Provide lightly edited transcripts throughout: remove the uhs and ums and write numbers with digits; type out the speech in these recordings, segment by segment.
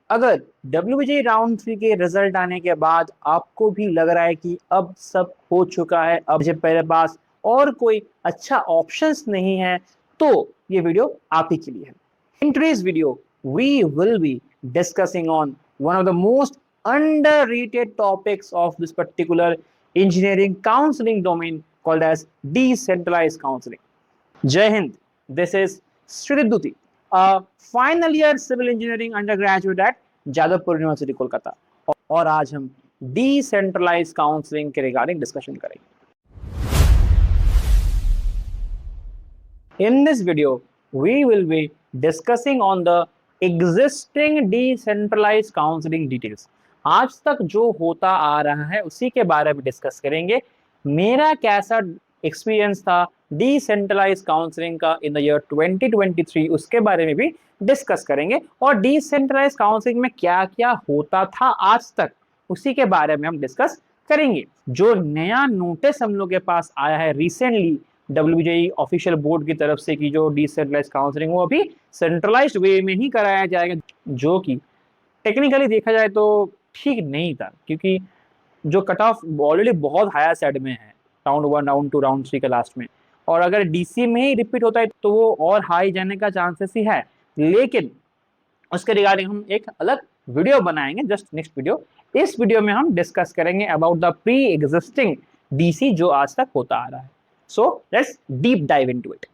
अगर WBJ round 3 के result आने के बाद आपको भी लग रहा है कि अब सब हो चुका है, अब मुझे मेरे पास और कोई अच्छा ऑप्शंस नहीं है, तो ये वीडियो आप ही के लिए है। In today's video we will be discussing on one of the most underrated topics of this particular engineering counseling domain called as decentralized counseling. Jai Hind, this is Sridhuti, a final year civil engineering undergraduate at Jadavpur university Kolkata, और आज हम decentralise counselling के regarding discussion करेंगे। In this video, we will be discussing on the existing decentralized counseling details. आज तक जो होता आ रहा है उसी के बारे में डिस्कस करेंगे। मेरा कैसा एक्सपीरियंस था डिसेंट्रलाइज काउंसलिंग का इन द ईयर 2023, उसके बारे में भी डिस्कस करेंगे, और डिसेंट्रलाइज काउंसलिंग में क्या क्या होता था आज तक उसी के बारे में हम डिस्कस करेंगे। जो नया नोटिस हम लोग के पास आया है रिसेंटली WBJE ऑफिशियल बोर्ड की तरफ से कि जो डिसेंट्रलाइज काउंसलिंग वो अभी सेंट्रलाइज्ड वे में ही कराया जाएगा, जो कि टेक्निकली देखा जाए तो ठीक नहीं था, क्योंकि जो कट ऑफ ऑलरेडी बहुत हायर साइड में है राउंड 1, राउंड 2, राउंड 3 के लास्ट में, और अगर DC में ही रिपीट होता है तो वो और हाई जाने का चांसेस ही है। लेकिन उसके रिगार्डिंग हम एक अलग वीडियो बनाएंगे, जस्ट नेक्स्ट वीडियो। इस वीडियो में हम डिस्कस करेंगे about the pre existing DC जो आज तक होता आ रहा है। So let's deep dive into it.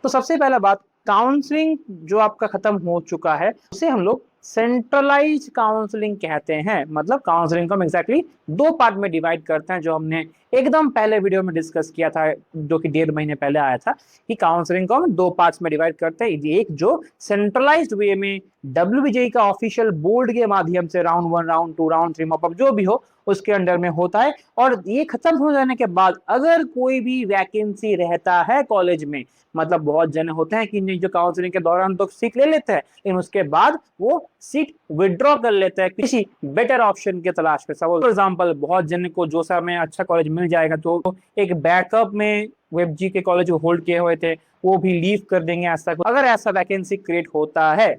तो सबसे पहला बात, काउंसलिंग जो आपका खत्म हो चुका है उसे हम लोग सेंट्रलाइज काउंसलिंग कहते हैं। मतलब काउंसलिंग को हम एग्जैक्टली दो पार्ट में डिवाइड करते हैं, जो हमने एकदम पहले वीडियो में डिस्कस किया था, जो कि 1.5 महीने पहले आया था, कि काउंसलिंग को हम दो पार्ट्स में डिवाइड करते हैं। एक जो सेंट्रलाइज्ड वे में WBJE का ऑफिशियल बोर्ड के माध्यम से राउंड 1, राउंड 2, राउंड 3 मॉपअप जो भी हो उसके अंडर में होता है, और ये खत्म हो जाने के बाद अगर कोई भी वैकेंसी रहता है कॉलेज में, मतलब बहुत जने होते हैं कि जो काउंसलिंग के दौरान तो सीट ले लेते हैं, लेकिन उसके बाद वो सीट विड्रॉ कर लेते हैं किसी बेटर ऑप्शन के तलाश में। फॉर एग्जांपल, बहुत जने को जो सा में अच्छा कॉलेज मिल जाएगा तो एक बैकअप में WebG के कॉलेज होल्ड किए हुए थे वो भी लीव कर देंगे। ऐसा अगर ऐसा वैकेंसी क्रिएट होता है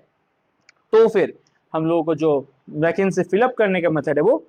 तो फिर हम लोगों को जो वैकेंसी फिलअप करने का मेथड है वो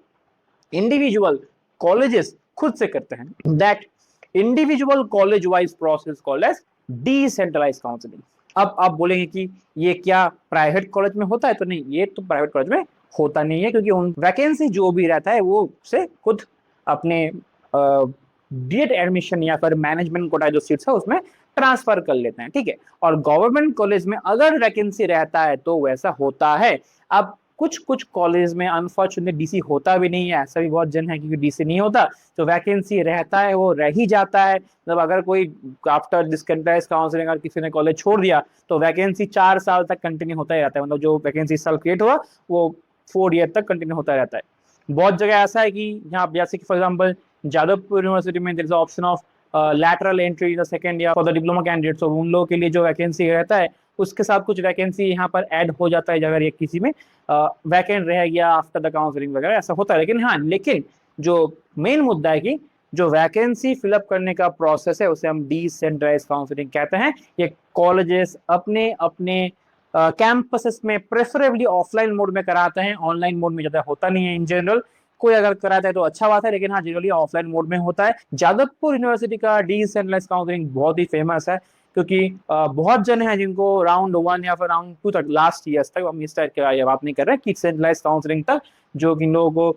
इंडिविजुअल कॉलेजेस खुद से करते हैं। That individual college wise process called as decentralised counselling. अब आप बोलेंगे कि ये क्या प्राइवेट कॉलेज में होता है? तो नहीं, ये तो प्राइवेट कॉलेज में होता नहीं है, क्योंकि उन वैकेंसी जो भी रहता है वो से खुद अपने डीएड एडमिशन या फिर मैनेजमेंट कोटा जो सीट्स है उसमें ट्रांसफर कर लेते हैं, ठीक है। और गवर्नमेंट कॉलेज में अगर वैकेंसी रहता है तो वैसा होता है। अब कुछ कुछ कॉलेज में अनफॉर्चुनेटली DC होता भी नहीं है, ऐसा भी बहुत जन है, क्योंकि DC नहीं होता तो वैकेंसी रहता है वो रह ही जाता है। मतलब अगर कोई आफ्टर डिसेंट्रलाइज्ड काउंसलिंग अगर किसी ने कॉलेज छोड़ दिया तो वैकेंसी 4 साल तक कंटिन्यू होता ही रहता है। मतलब जो वैकेंसी इस साल क्रिएट हुआ वो 4 ईयर तक कंटिन्यू होता रहता है। बहुत जगह ऐसा है कि यहाँ जैसे कि फॉर एग्जाम्पल जादवपुर यूनिवर्सिटी में there is option of lateral entry in the second year for the diploma candidates, तो उन लोगों के लिए जो वैकेंसी रहता है उसके साथ कुछ वैकेंसी यहाँ पर ऐड हो जाता है अगर ये किसी में वैकेंट रह गया आफ्टर द काउंसलिंग वगैरह, ऐसा होता है। लेकिन जो मेन मुद्दा है कि जो वैकेंसी फिलअप करने का प्रोसेस है उसे हम डिसेंट्रलाइज काउंसलिंग कहते हैं। ये कॉलेजेस अपने अपने कैंपसेस में प्रेफरेबली ऑफलाइन मोड में कराते हैं, ऑनलाइन मोड में ज्यादा होता नहीं है इन जनरल। कोई अगर कराता है तो अच्छा बात है, लेकिन हाँ जनरली ऑफलाइन मोड में होता है। जादवपुर यूनिवर्सिटी का डिसेंट्रलाइज्ड काउंसलिंग बहुत ही फेमस है, क्योंकि बहुत जन है जिनको राउंड 1 या फिर राउंड 2 तक लास्ट ईयर्स तक, हम इस टाइप की बात नहीं कर रहे हैं कि सेंट्रलाइज्ड काउंसलिंग तक, जो कि लोगों को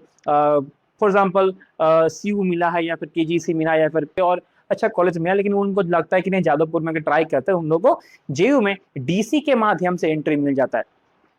फॉर एग्जांपल CU मिला है या फिर KGC मिला है या फिर और अच्छा कॉलेज मिला, लेकिन उनको लगता है कि नहीं जादवपुर में अगर ट्राई करते हैं उन लोगों को JU में DC के माध्यम से एंट्री मिल जाता है।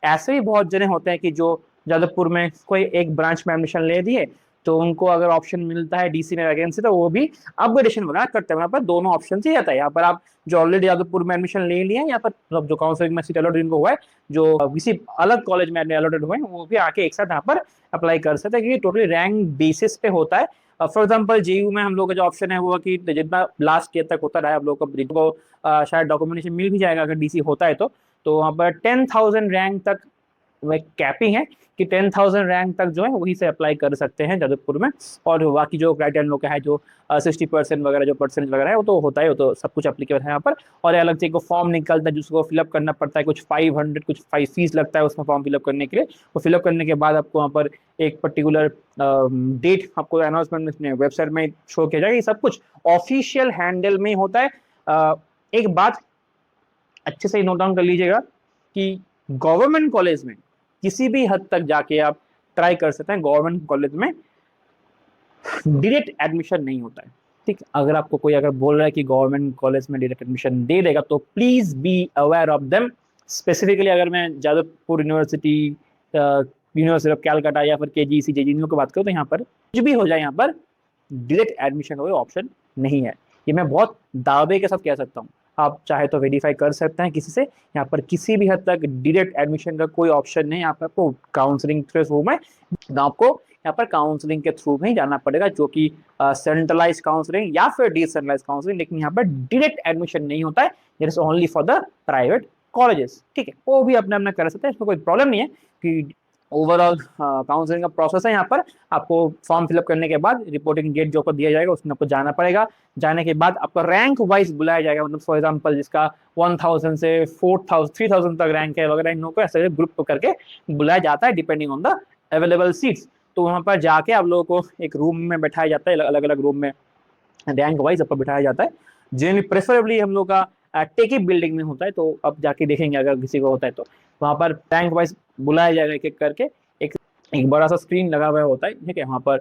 ऐसे भी बहुत जने होते हैं कि जो जादवपुर में कोई एक ब्रांच में एडमिशन ले दिए तो उनको अगर ऑप्शन मिलता है DC में वैकेंसी तो वो भी अपग्रेडेशन वगैरह करते हैं। यहाँ पर दोनों ऑप्शन ही रहता है। यहाँ पर आप जो ऑलरेडी जादवपुर में एडमिशन ले लिया है या पर जो काउंसलिंग में सीट अलॉट जिनको हुआ है, जो किसी अलग कॉलेज में अलॉटेड हुए हैं, वो भी आके एक साथ यहाँ पर अप्लाई कर सकते हैं, क्योंकि टोटली रैंक बेसिस पे होता है। फॉर एग्जाम्पल JU में हम लोग का जो ऑप्शन है वो कि जितना लास्ट ईयर तक होता रहा है आप लोग को शायद डॉक्यूमेंटेशन मिल भी जाएगा अगर DC होता है तो वहाँ पर 10,000 रैंक तक कैपिंग है कि 10,000 रैंक तक जो है वही से अप्लाई कर सकते हैं जादवपुर में। और बाकी जो क्राइटेरिया लोग का है, जो 60% वगैरह जो परसेंट वगैरह है, वो तो होता है, वो तो सब कुछ अप्लीकेबल है यहाँ पर। और अलग से एक फॉर्म निकलता है जिसको फिलअप करना पड़ता है, कुछ 500 कुछ 5 फीस लगता है उसमें फॉर्म फिलअप करने के लिए। वो फिलअप करने के बाद आपको वहाँ पर एक पर्टिकुलर डेट आपको अनाउंसमेंट में वेबसाइट में शो किया जाएगा। ये सब कुछ ऑफिशियल हैंडल में होता है। एक बात अच्छे से नोट डाउन कर लीजिएगा कि गवर्नमेंट कॉलेज में किसी भी हद तक जाके आप ट्राई कर सकते हैं, गवर्नमेंट कॉलेज में डायरेक्ट एडमिशन नहीं होता है। ठीक, अगर आपको कोई अगर बोल रहा है कि गवर्नमेंट कॉलेज में डायरेक्ट एडमिशन दे देगा तो please be aware of them. Specifically अगर मैं Jadavpur university, university of Calcutta या फिर केजीसी जेजीनियो की बात करूँ तो यहाँ पर कुछ भी हो जाए, यहाँ पर डायरेक्ट एडमिशन का कोई ऑप्शन नहीं है। ये मैं बहुत दावे के साथ कह सकता हूँ। आप चाहे तो वेरीफाई कर सकते हैं किसी से, यहाँ पर किसी भी हद तक डायरेक्ट एडमिशन का कोई ऑप्शन नहीं है। यहाँ पर आपको काउंसलिंग के थ्रू में आपको यहाँ पर काउंसलिंग के थ्रू में ही जाना पड़ेगा, जो कि सेंट्रलाइज काउंसलिंग या फिर डिसेंट्रलाइज काउंसलिंग, लेकिन यहाँ पर डायरेक्ट एडमिशन नहीं होता है। It is only for the private colleges. ठीक है, वो भी अपने अपना कर सकते हैं, इसमें कोई प्रॉब्लम नहीं है कि ओवरऑल काउंसलिंग का प्रोसेस है। यहाँ पर आपको फॉर्म फिलअप करने के बाद रिपोर्टिंग डेट जो आपको दिया जाएगा उसमें आपको जाना पड़ेगा। जाने के बाद आपको रैंक वाइज बुलाया जाएगा, मतलब फॉर एग्जांपल जिसका 1000 से 4000 3000 तक रैंक है वगैरह, इन लोगों को ऐसे ग्रुप करके बुलाया जाता है depending on the available seats. तो वहाँ पर जाके आप लोगों को एक रूम में बैठाया जाता है, अलग अलग रूम में रैंक वाइज आपको बिठाया जाता है। जनरली प्रेफरेबली हम लोग का टेकी बिल्डिंग में होता है, तो अब जाके देखेंगे अगर किसी को होता है तो वहाँ पर रैंक वाइज बुलाया जाएगा एक एक करके। एक बड़ा सा स्क्रीन लगा हुआ होता है, ठीक है, वहाँ पर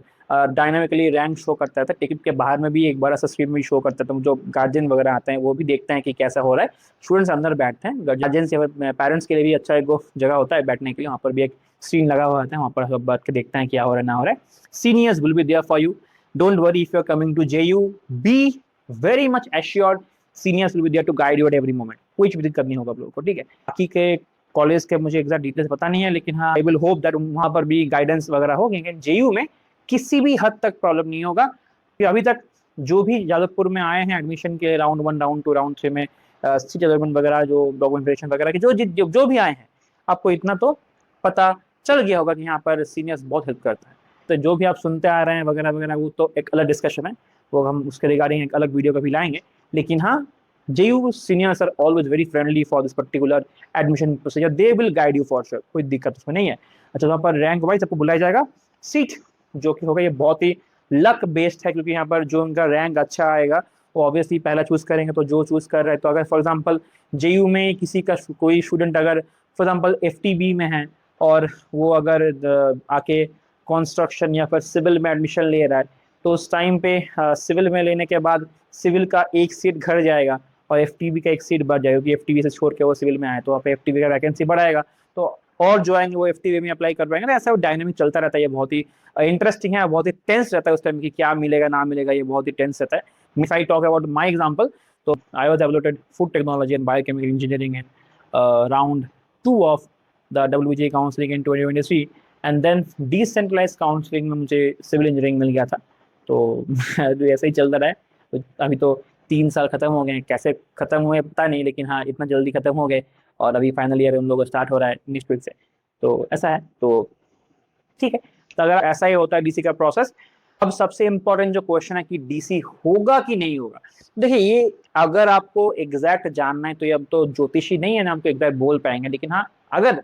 डायनामिकली रैंक शो करता है। टिकट के बाहर में भी एक बड़ा सा स्क्रीन में शो करता है, तो जो गार्जियन वगैरह आते हैं वो भी देखते हैं कि कैसा हो रहा है। स्टूडेंट्स अंदर बैठते हैं, गार्जियंस या पेरेंट्स के लिए भी अच्छा एक जगह होता है बैठने के लिए। वहाँ पर भी एक स्क्रीन लगा हुआ होता है, वहाँ पर सब बैठ के देखते हैं क्या हो रहा है ना हो रहा है। Seniors will be there for you, don't worry if you are coming to JU, be very much assured, seniors will be there to guide you at every moment. कोई भी दिक्कत नहीं होगा आप लोगों को, ठीक है। बाकी के कॉलेज के मुझे एग्जैक्ट डिटेल्स पता नहीं है, लेकिन हाँ आई विल होप दैट वहाँ पर भी गाइडेंस वगैरह हो। JU में किसी भी हद तक प्रॉब्लम नहीं होगा। कि अभी तक जो भी जादवपुर में आए हैं एडमिशन के राउंड 1 राउंड 2 राउंड 3 में सीट अलॉटमेंट वगैरह जो डॉक्यूमेंटेशन वगैरह की जो भी आए हैं, आपको इतना तो पता चल गया होगा कि यहाँ पर सीनियर्स बहुत हेल्प करता है। तो जो भी आप सुनते आ रहे हैं वगैरह वगैरह वो तो एक अलग डिस्कशन है, वो हम उसके रिगार्डिंग एक अलग वीडियो कभी लाएंगे। लेकिन हाँ, JU seniors are always very friendly for this particular admission procedure. They will guide you for sure, कोई दिक्कत उसमें नहीं है। अच्छा, वहाँ पर रैंक वाइज आपको बुलाया जाएगा। सीट जो कि होगा ये बहुत ही लक बेस्ड है, क्योंकि यहाँ पर जो उनका रैंक अच्छा आएगा वो ऑब्वियसली पहला चूज करेंगे। तो जो चूज कर रहे हैं, तो अगर फॉर एग्जाम्पल JU में किसी का कोई स्टूडेंट अगर फॉर एग्जाम्पल FTB में है और वो अगर आके कंस्ट्रक्शन या फिर सिविल में एडमिशन ले रहा है, तो उस टाइम पे सिविल में लेने के बाद सिविल का एक सीट घट जाएगा और FTB का एक सीट बढ़ जाएगा, क्योंकि FTB से छोड़ के वो सिविल में आए तो वहाँ पे FTB का वैकेंसी बढ़ाएगा, तो और जो आएंगे वो FTB में अप्लाई कर पाएंगे। तो ऐसा वो डायनामिक चलता रहता है। ये बहुत ही इंटरेस्टिंग है, बहुत ही टेंस रहता है उस टाइम की क्या मिलेगा ना मिलेगा, ये बहुत ही टेंस रहता है। If I talk about my example, तो I was allotted food technology and biochemical engineering in round 2 of the WJ counselling in 2023, and then decentralise counselling में मुझे सिविल इंजीनियरिंग मिल गया था। तो ऐसे ही चलता रहा है। तो अभी तो 3 साल खत्म हो गए, कैसे खत्म हुए पता नहीं, लेकिन हाँ इतना जल्दी खत्म हो गए और अभी फाइनल ईयर हम लोग स्टार्ट हो रहा है नेक्स्ट वीक से। तो ऐसा है, तो ठीक है। तो अगर ऐसा ही होता है DC का प्रोसेस, अब सबसे इंपॉर्टेंट जो क्वेश्चन है कि DC होगा कि नहीं होगा। देखिए, ये अगर आपको एग्जैक्ट जानना है तो ये अब तो ज्योतिषी नहीं है ना, हमको एग्जैक्ट बोल पाएंगे। लेकिन हाँ, अगर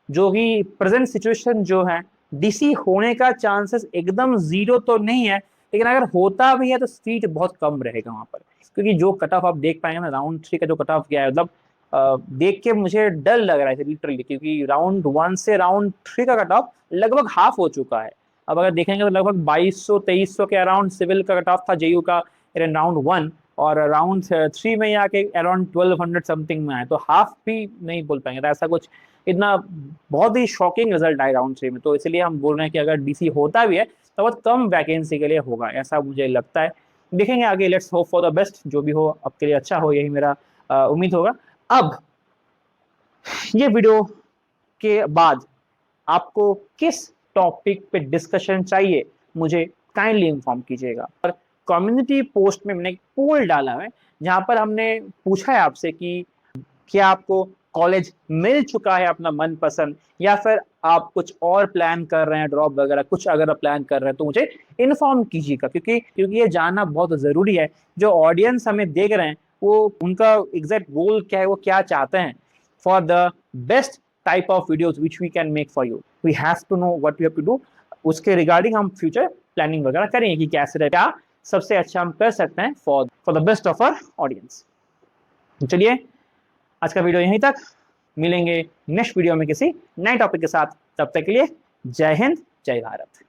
जो कि प्रेजेंट सिचुएशन जो है, DC होने का चांसेस एकदम 0 तो नहीं है, लेकिन अगर होता भी है तो सीट बहुत कम रहेगा वहां पर। क्योंकि जो कट ऑफ आप देख पाएंगे ना, राउंड 3 का जो कट ऑफ गया है, मतलब देख के मुझे डर लग रहा है लिटरली, क्योंकि राउंड 1 से राउंड 3 का कट ऑफ लगभग हाफ हो चुका है। अब अगर देखेंगे तो लगभग 2200-2300 के अराउंड सिविल का कट ऑफ था JU का इन राउंड 1, और राउंड 3 में आके अराउंड 1200 समथिंग में आए, तो हाफ भी नहीं बोल पाएंगे। तो ऐसा कुछ इतना बहुत ही शॉकिंग रिजल्ट आए राउंड 3 में। तो इसलिए हम बोल रहे हैं कि अगर DC होता भी है तो बहुत कम वैकेंसी के लिए होगा, ऐसा मुझे लगता है। देखेंगे आगे, let's hope for the best, जो भी हो आपके लिए अच्छा हो, यही मेरा उम्मीद होगा। अब ये वीडियो के बाद आपको किस टॉपिक पे डिस्कशन चाहिए मुझे काइंडली इन्फॉर्म कीजिएगा। और कम्युनिटी पोस्ट में मैंने एक पोल डाला है जहां पर हमने पूछा है आपसे कि क्या आपको कॉलेज मिल चुका है अपना मनपसंद, या फिर आप कुछ और प्लान कर रहे हैं, ड्रॉप वगैरह कुछ अगर आप प्लान कर रहे हैं तो मुझे इन्फॉर्म कीजिएगा, क्योंकि ये जानना बहुत जरूरी है। जो ऑडियंस हमें देख रहे हैं वो उनका एग्जैक्ट गोल क्या है, वो क्या चाहते हैं for the best type of videos which we can make for you. We have to know what we have to do. उसके रिगार्डिंग हम फ्यूचर प्लानिंग वगैरह करेंगे कि कैसे क्या सबसे अच्छा हम कर सकते हैं for the best of our audience. चलिए आज का वीडियो यहीं तक, मिलेंगे नेक्स्ट वीडियो में किसी नए टॉपिक के साथ। तब तक के लिए जय हिंद, जय भारत।